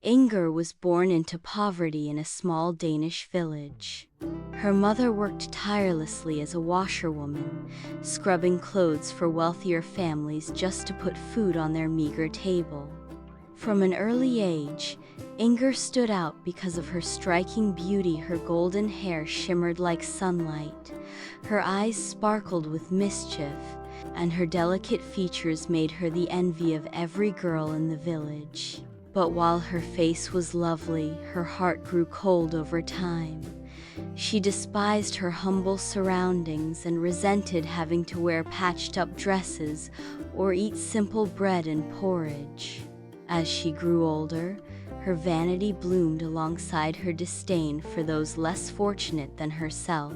Inger was born into poverty in a small Danish village. Her mother worked tirelessly as a washerwoman, scrubbing clothes for wealthier families just to put food on their meager table. From an early age, Inger stood out because of her striking beauty. Her golden hair shimmered like sunlight, her eyes sparkled with mischief, and her delicate features made her the envy of every girl in the village. But while her face was lovely, her heart grew cold over time. She despised her humble surroundings and resented having to wear patched-up dresses or eat simple bread and porridge. As she grew older, her vanity bloomed alongside her disdain for those less fortunate than herself.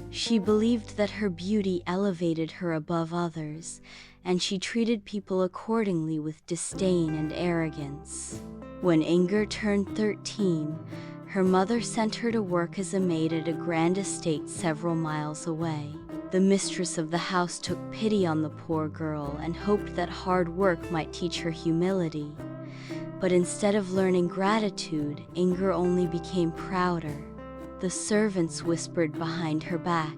She believed that her beauty elevated her above others, and she treated people accordingly with disdain and arrogance. When Inger turned 13, her mother sent her to work as a maid at a grand estate several miles away. The mistress of the house took pity on the poor girl and hoped that hard work might teach her humility. But instead of learning gratitude, Inger only became prouder. The servants whispered behind her back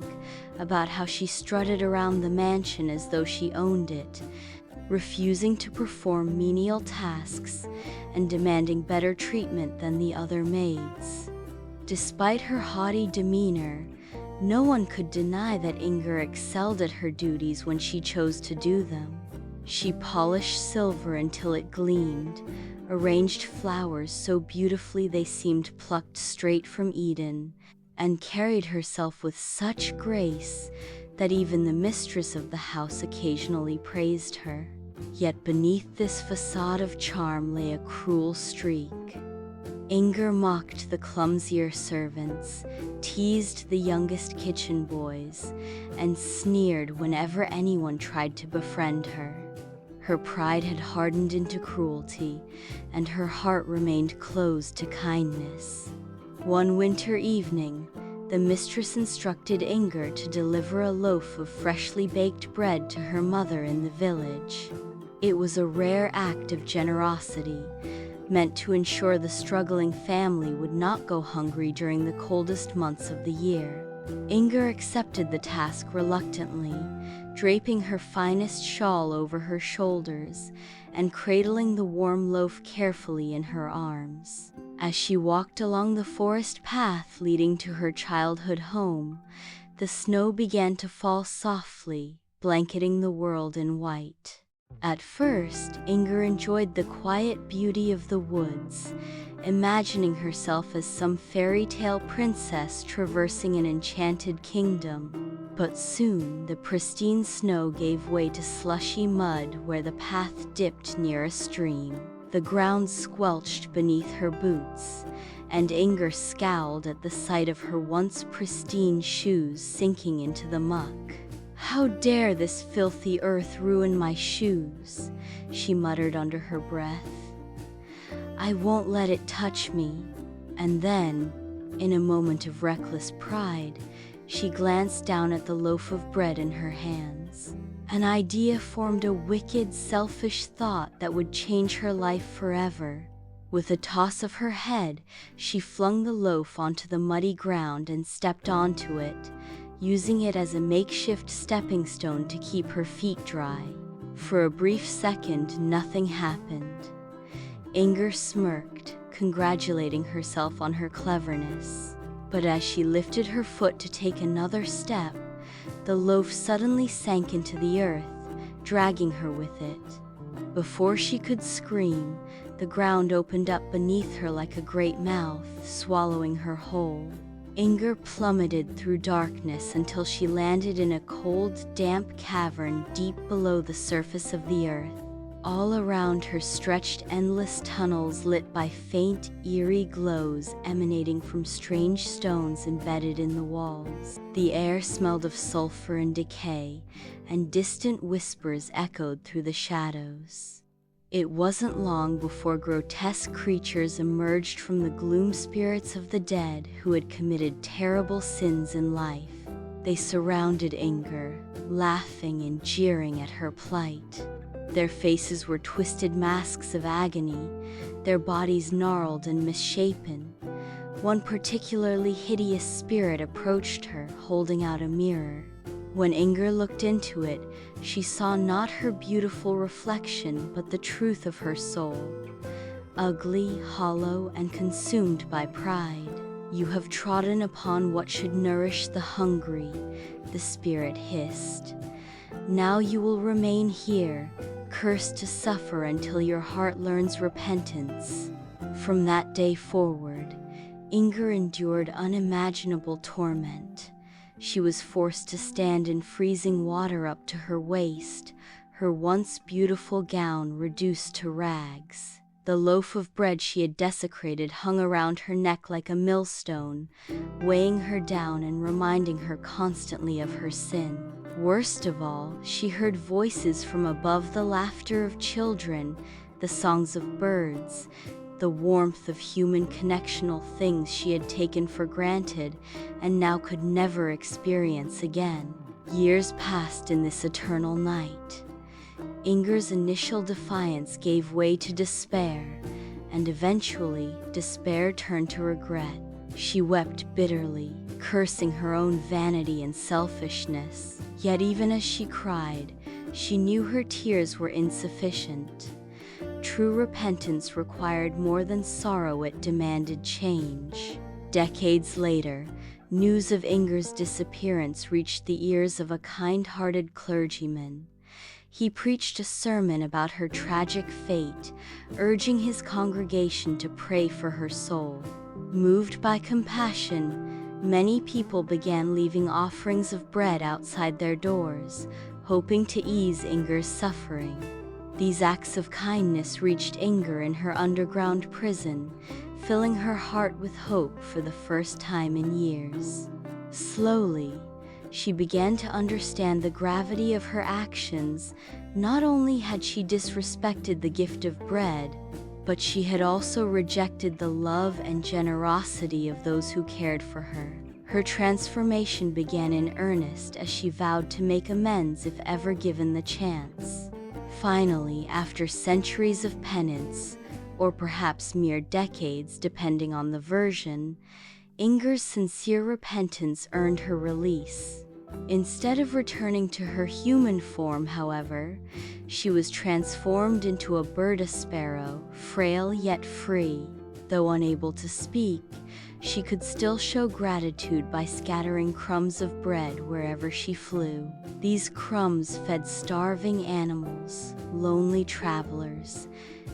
about how she strutted around the mansion as though she owned it, refusing to perform menial tasks and demanding better treatment than the other maids. Despite her haughty demeanor, no one could deny that Inger excelled at her duties when she chose to do them. She polished silver until it gleamed, arranged flowers so beautifully they seemed plucked straight from Eden, and carried herself with such grace that even the mistress of the house occasionally praised her. Yet beneath this facade of charm lay a cruel streak. Inger mocked the clumsier servants, teased the youngest kitchen boys, and sneered whenever anyone tried to befriend her. Her pride had hardened into cruelty, and her heart remained closed to kindness. One winter evening, the mistress instructed Inger to deliver a loaf of freshly baked bread to her mother in the village. It was a rare act of generosity, meant to ensure the struggling family would not go hungry during the coldest months of the year. Inger accepted the task reluctantly, draping her finest shawl over her shoulders and cradling the warm loaf carefully in her arms. As she walked along the forest path leading to her childhood home, the snow began to fall softly, blanketing the world in white. At first, Inger enjoyed the quiet beauty of the woods, imagining herself as some fairy tale princess traversing an enchanted kingdom. But soon, the pristine snow gave way to slushy mud where the path dipped near a stream. The ground squelched beneath her boots, and Inger scowled at the sight of her once pristine shoes sinking into the muck. "How dare this filthy earth ruin my shoes?" she muttered under her breath. "I won't let it touch me." And then, in a moment of reckless pride, she glanced down at the loaf of bread in her hands. An idea formed, a wicked, selfish thought that would change her life forever. With a toss of her head, she flung the loaf onto the muddy ground and stepped onto it, using it as a makeshift stepping stone to keep her feet dry. For a brief second, nothing happened. Inger smirked, congratulating herself on her cleverness. But as she lifted her foot to take another step, the loaf suddenly sank into the earth, dragging her with it. Before she could scream, the ground opened up beneath her like a great mouth, swallowing her whole. Inger plummeted through darkness until she landed in a cold, damp cavern deep below the surface of the earth. All around her stretched endless tunnels lit by faint, eerie glows emanating from strange stones embedded in the walls. The air smelled of sulfur and decay, and distant whispers echoed through the shadows. It wasn't long before grotesque creatures emerged from the gloom, spirits of the dead who had committed terrible sins in life. They surrounded Inger, laughing and jeering at her plight. Their faces were twisted masks of agony, their bodies gnarled and misshapen. One particularly hideous spirit approached her, holding out a mirror. When Inger looked into it, she saw not her beautiful reflection but the truth of her soul. Ugly, hollow, and consumed by pride. "You have trodden upon what should nourish the hungry," the spirit hissed. "Now you will remain here, cursed to suffer until your heart learns repentance." From that day forward, Inger endured unimaginable torment. She was forced to stand in freezing water up to her waist, her once beautiful gown reduced to rags. The loaf of bread she had desecrated hung around her neck like a millstone, weighing her down and reminding her constantly of her sin. Worst of all, she heard voices from above, the laughter of children, the songs of birds, the warmth of human connectional things she had taken for granted and now could never experience again. Years passed in this eternal night. Inger's initial defiance gave way to despair, and eventually despair turned to regret. She wept bitterly, cursing her own vanity and selfishness. Yet even as she cried, she knew her tears were insufficient. True repentance required more than sorrow, it demanded change. Decades later, news of Inger's disappearance reached the ears of a kind-hearted clergyman. He preached a sermon about her tragic fate, urging his congregation to pray for her soul. Moved by compassion, many people began leaving offerings of bread outside their doors, hoping to ease Inger's suffering. These acts of kindness reached Inger in her underground prison, filling her heart with hope for the first time in years. Slowly, she began to understand the gravity of her actions. Not only had she disrespected the gift of bread, but she had also rejected the love and generosity of those who cared for her. Her transformation began in earnest as she vowed to make amends if ever given the chance. Finally, after centuries of penance, or perhaps mere decades depending on the version, Inger's sincere repentance earned her release. Instead of returning to her human form, however, she was transformed into a bird sparrow, frail yet free. Though unable to speak, she could still show gratitude by scattering crumbs of bread wherever she flew. These crumbs fed starving animals, lonely travelers,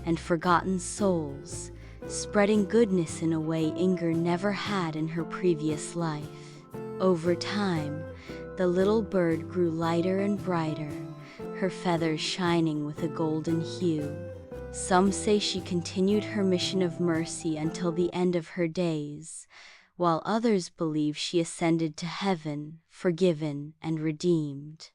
and forgotten souls, spreading goodness in a way Inger never had in her previous life. Over time, the little bird grew lighter and brighter, her feathers shining with a golden hue. Some say she continued her mission of mercy until the end of her days, while others believe she ascended to heaven, forgiven and redeemed.